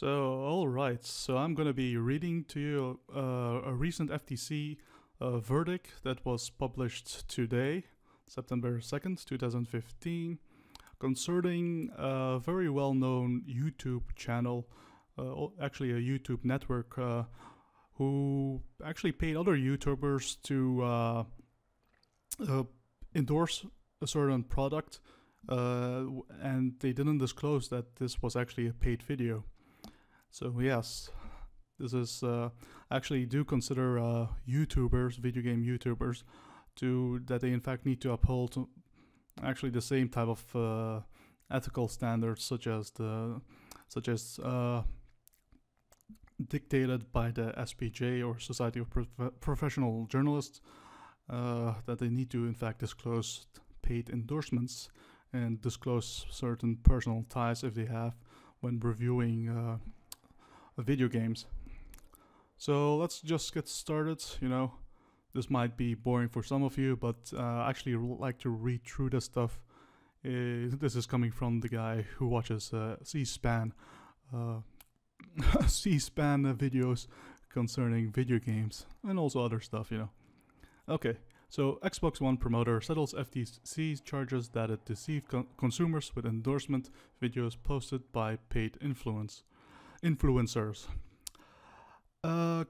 Alright, so I'm gonna be reading to you a recent FTC verdict that was published today, September 2nd, 2015, concerning a very well known YouTube channel, actually a YouTube network, who actually paid other YouTubers to endorse a certain product, and they didn't disclose that this was actually a paid video. So yes, this is actually do consider YouTubers, video game YouTubers, that they in fact need to uphold actually the same type of ethical standards, such as dictated by the SPJ or Society of Professional Journalists, that they need to in fact disclose paid endorsements and disclose certain personal ties if they have when reviewing video games. So let's just get started. This might be boring for some of you, but I actually like to read through this stuff. This is coming from the guy who watches C-SPAN C-SPAN videos concerning video games and also other stuff. Okay, so Xbox One promoter settles FTC charges that it deceived consumers with endorsement videos posted by paid influencers. A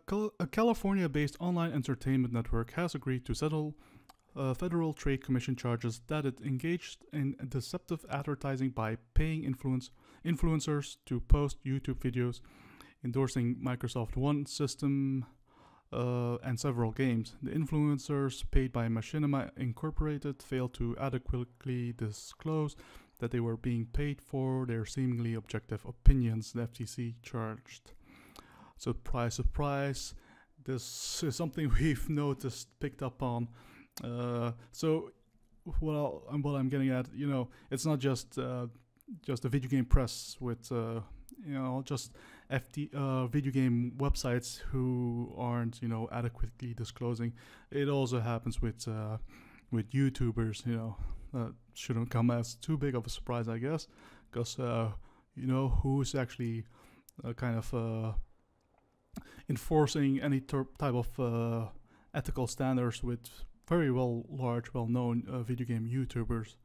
California-based online entertainment network has agreed to settle Federal Trade Commission charges that it engaged in deceptive advertising by paying influencers to post YouTube videos endorsing Microsoft One system and several games. The influencers, paid by Machinima Incorporated, failed to adequately disclose that they were being paid for their seemingly objective opinions, the FTC charged. Surprise, surprise, this is something we've picked up on. What I'm getting at, it's not just the video game press with, just video game websites who aren't, adequately disclosing. It also happens with YouTubers, shouldn't come as too big of a surprise, I guess, because who's actually kind of enforcing any type of ethical standards with very well-known video game YouTubers.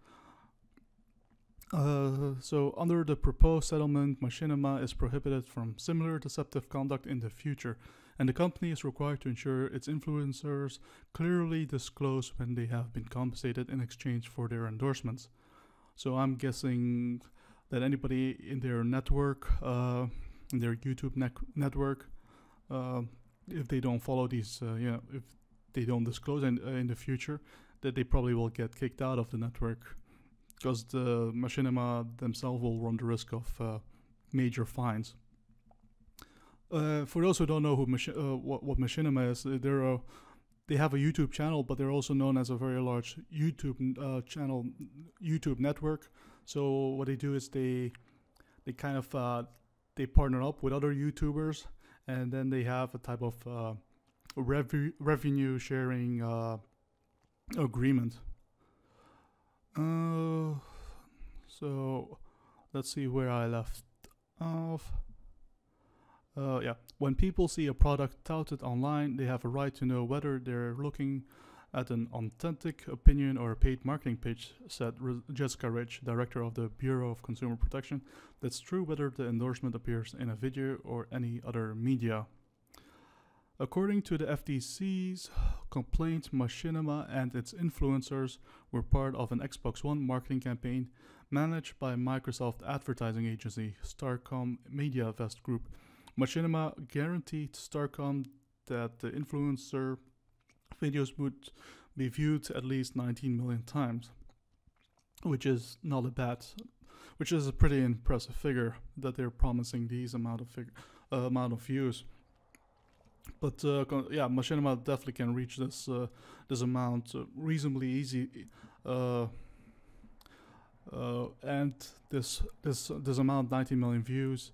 So under the proposed settlement, Machinima is prohibited from similar deceptive conduct in the future, and the company is required to ensure its influencers clearly disclose when they have been compensated in exchange for their endorsements. So I'm guessing that anybody in their network, in their YouTube network, if they don't follow these, if they don't disclose in the future, that they probably will get kicked out of the network, because the Machinima themselves will run the risk of major fines. For those who don't know what Machinima is, they have a YouTube channel, but they're also known as a very large YouTube network. So what they do is they kind of they partner up with other YouTubers, and then they have a type of revenue sharing agreement. So let's see where I left off. Yeah, when people see a product touted online, they have a right to know whether they're looking at an authentic opinion or a paid marketing pitch, said Jessica Rich, director of the Bureau of Consumer Protection. That's true whether the endorsement appears in a video or any other media. According to the FTC's complaint, Machinima and its influencers were part of an Xbox One marketing campaign managed by Microsoft advertising agency Starcom MediaVest Group. Machinima guaranteed Starcom that the influencer videos would be viewed at least 19 million times, which is not a bad, which is a pretty impressive figure that they're promising these amount of views. But yeah, Machinima definitely can reach this amount reasonably easy, and this amount, 90 million views,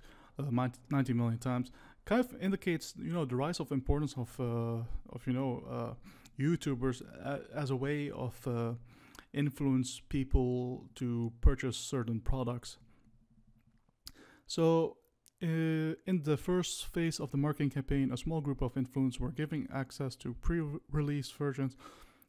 90 million times, kind of indicates the rise of importance of YouTubers as a way of influence people to purchase certain products. So in the first phase of the marketing campaign, a small group of influencers were giving access to pre-release versions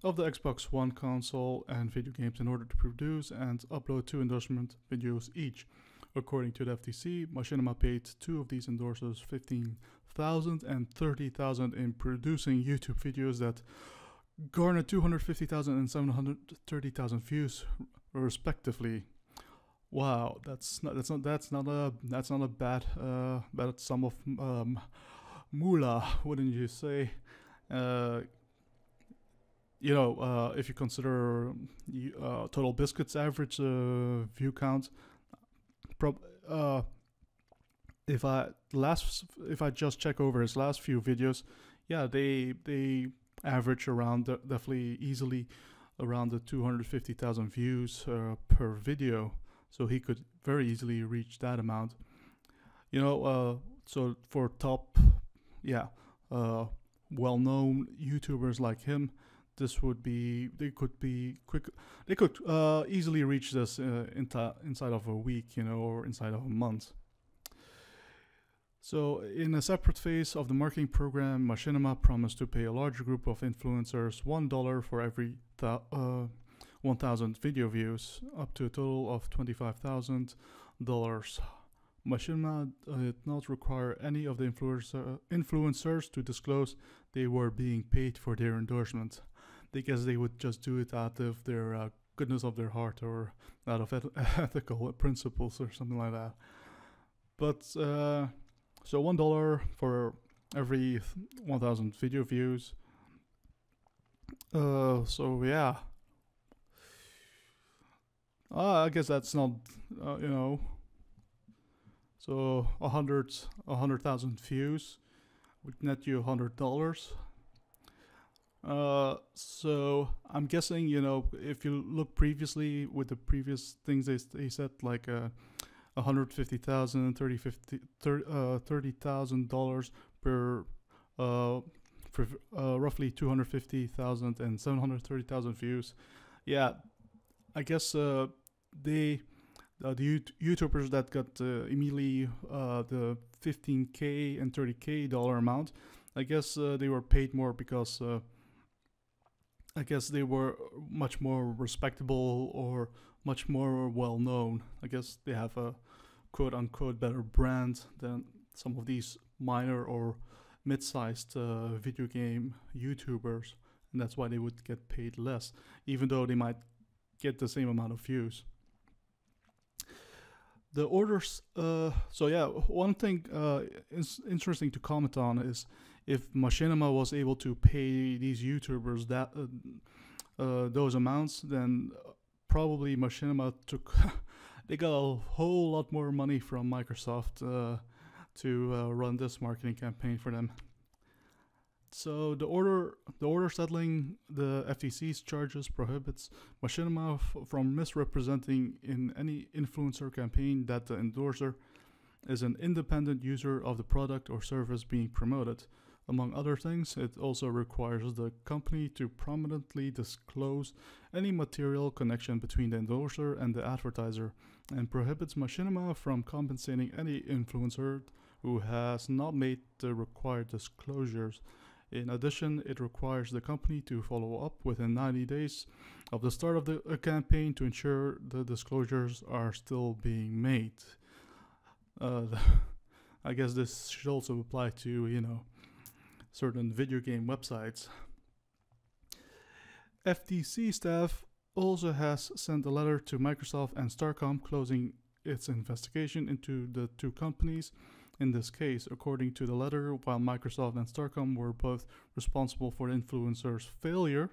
of the Xbox One console and video games in order to produce and upload 2 endorsement videos each. According to the FTC, Machinima paid 2 of these endorsers $15,000 and $30,000 in producing YouTube videos that garnered 250,000 and 730,000 views, respectively. Wow, that's not a bad sum of moolah, wouldn't you say? If you consider Total Biscuit's average view count, if I just check over his last few videos, yeah, they average around definitely easily around the 250,000 views per video. So he could very easily reach that amount. So for top, well-known YouTubers like him, they could easily reach this inside of a week, or inside of a month. So in a separate phase of the marketing program, Machinima promised to pay a larger group of influencers $1 for every 1,000 video views, up to a total of $25,000. Machinima did not require any of the influencers to disclose they were being paid for their endorsement. I guess they would just do it out of their goodness of their heart, or out of ethical principles or something like that. But so $1 for every 1,000 video views. So yeah. I guess that's not, So 100,000 views would net you $100. So I'm guessing, if you look previously with the previous things they said, like $150,000, $30,000 per for roughly 250,000 and 730,000 views. Yeah, I guess the YouTubers that got immediately the $15K and $30K amount, I guess they were paid more because I guess they were much more respectable or much more well known. I guess they have a quote unquote better brand than some of these minor or mid-sized video game YouTubers, and that's why they would get paid less, even though they might get the same amount of views. The orders, so yeah, one thing is interesting to comment on is if Machinima was able to pay these YouTubers that those amounts, then probably Machinima they got a whole lot more money from Microsoft to run this marketing campaign for them. So the order settling the FTC's charges prohibits Machinima from misrepresenting in any influencer campaign that the endorser is an independent user of the product or service being promoted. Among other things, it also requires the company to prominently disclose any material connection between the endorser and the advertiser, and prohibits Machinima from compensating any influencer who has not made the required disclosures. In addition, it requires the company to follow up within 90 days of the start of the campaign to ensure the disclosures are still being made. I guess this should also apply to, certain video game websites. FTC staff also has sent a letter to Microsoft and Starcom closing its investigation into the two companies. In this case, according to the letter, while Microsoft and Starcom were both responsible for the influencer's failure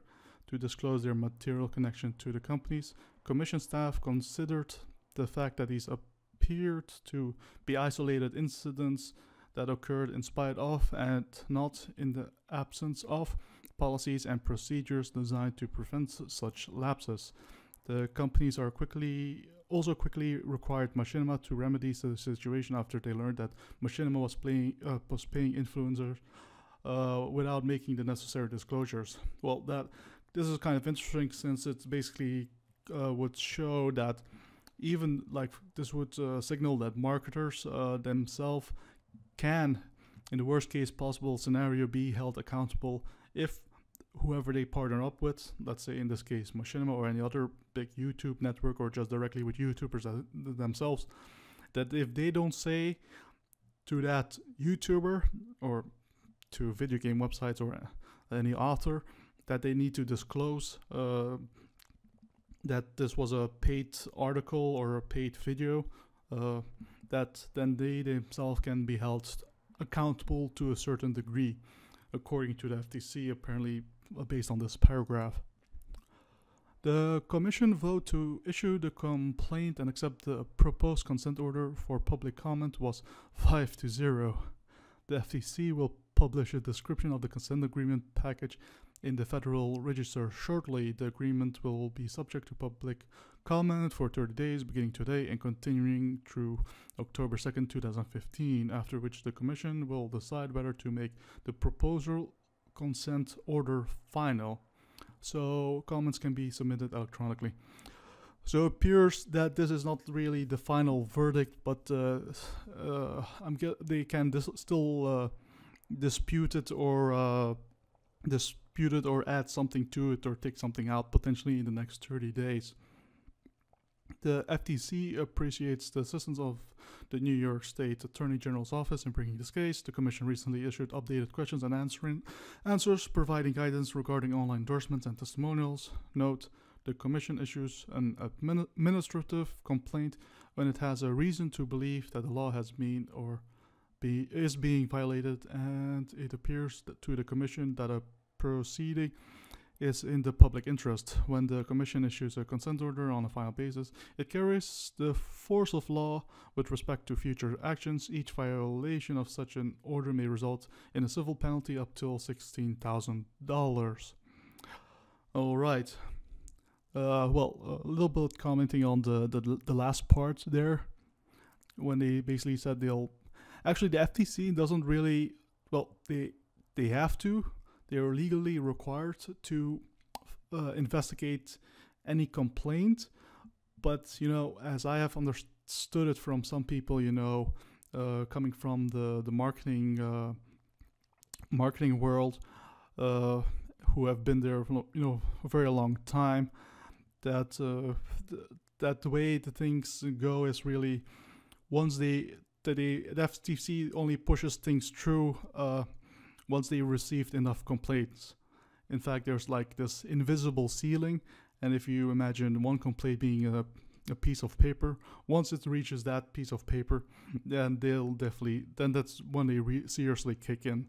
to disclose their material connection to the companies, commission staff considered the fact that these appeared to be isolated incidents that occurred in spite of and not in the absence of policies and procedures designed to prevent such lapses. The companies are quickly required Machinima to remedy the situation after they learned that Machinima was paying influencers without making the necessary disclosures. Well, this is kind of interesting, since it's basically would show that even this would signal that marketers themselves can, in the worst case possible scenario, be held accountable if whoever they partner up with, let's say in this case Machinima or any other big YouTube network, or just directly with YouTubers themselves, that if they don't say to that YouTuber or to video game websites or any author that they need to disclose that this was a paid article or a paid video, that then they themselves can be held accountable to a certain degree, according to the FTC, apparently based on this paragraph. The Commission vote to issue the complaint and accept the proposed consent order for public comment was 5-0. The FTC will publish a description of the consent agreement package in the Federal Register shortly. The agreement will be subject to public comment for 30 days beginning today and continuing through October 2nd, 2015, after which the Commission will decide whether to make the proposal consent order final. So comments can be submitted electronically. So it appears that this is not really the final verdict, but they can still dispute it or add something to it or take something out potentially in the next 30 days. The FTC appreciates the assistance of the New York State Attorney General's office in bringing this case. The Commission recently issued updated questions and answers providing guidance regarding online endorsements and testimonials. Note, the Commission issues an administrative complaint when it has a reason to believe that the law has been or is being violated, and it appears to the Commission that a proceeding is in the public interest. When the Commission issues a consent order on a final basis, it carries the force of law with respect to future actions. Each violation of such an order may result in a civil penalty up till $16,000. All right. Well, a little bit commenting on the last part there, when they basically said they'll... Actually, the FTC doesn't really... Well, they have to. They are legally required to investigate any complaint. But, you know, as I have understood it from some people, you know, coming from the marketing world, who have been there for, you know, a very long time, that the way the things go is really once the FTC only pushes things through once they received enough complaints. In fact, there's like this invisible ceiling, and if you imagine one complaint being a piece of paper, once it reaches that piece of paper, then that's when they seriously kick in.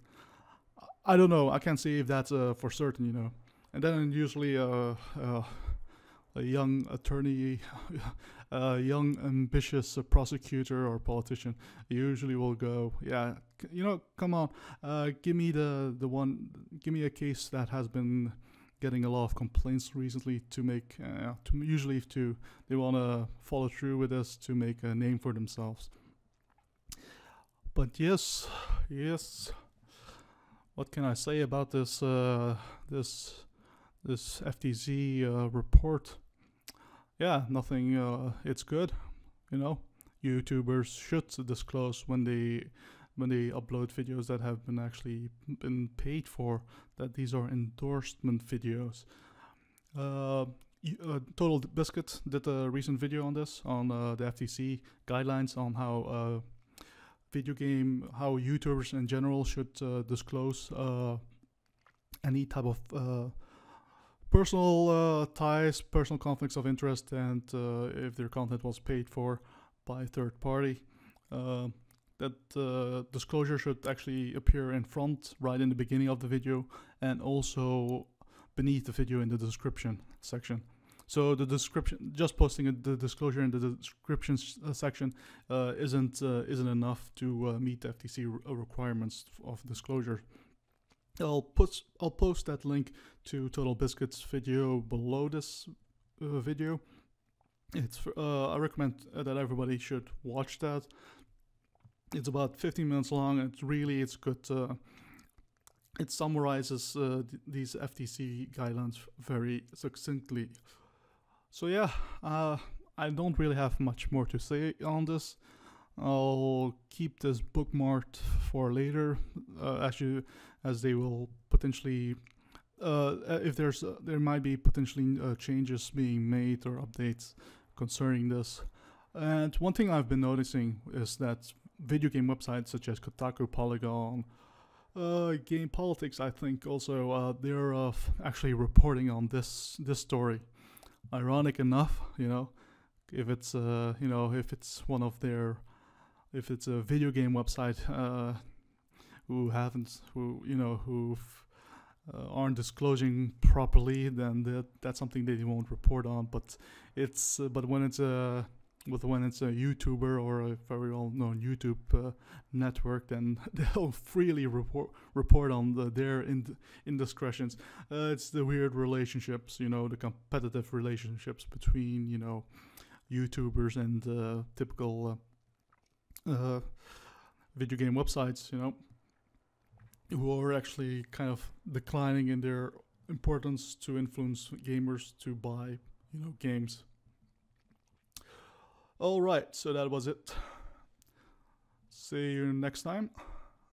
I don't know, I can't say if that's for certain, you know. And then usually a young attorney, a young ambitious prosecutor or politician usually will go, yeah, you know, come on, give me give me a case that has been getting a lot of complaints recently to make, usually they want to follow through with this to make a name for themselves. But yes, what can I say about this this FTC report? Yeah, nothing. It's good, you know. YouTubers should disclose when they upload videos that have been paid for, that these are endorsement videos. Total Biscuit did a recent video on this, on the FTC guidelines on how how YouTubers in general should disclose any type of personal ties, personal conflicts of interest, and if their content was paid for by a third party. That disclosure should actually appear in front, right in the beginning of the video, and also beneath the video in the description section. So the description, just posting the disclosure in the description section isn't enough to meet the FTC requirements of disclosure. I'll post that link to Total Biscuit's video below this video. It's I recommend that everybody should watch that. It's about 15 minutes long, and it's good. It summarizes these FTC guidelines very succinctly. So yeah, I don't really have much more to say on this. I'll keep this bookmarked for later, as they will potentially, if there might be potentially changes being made or updates concerning this. And one thing I've been noticing is that video game websites such as Kotaku, Polygon, Game Politics, I think also they're actually reporting on this story. Ironic enough, if it's if it's one of their, if it's a video game website who haven't who aren't disclosing properly, then that's something they won't report on. But when it's a YouTuber or a very well-known YouTube network, then they'll freely report on their indiscretions. It's the weird relationships, the competitive relationships between YouTubers and typical video game websites, who are actually kind of declining in their importance to influence gamers to buy, games. All right, so that was it. See you next time.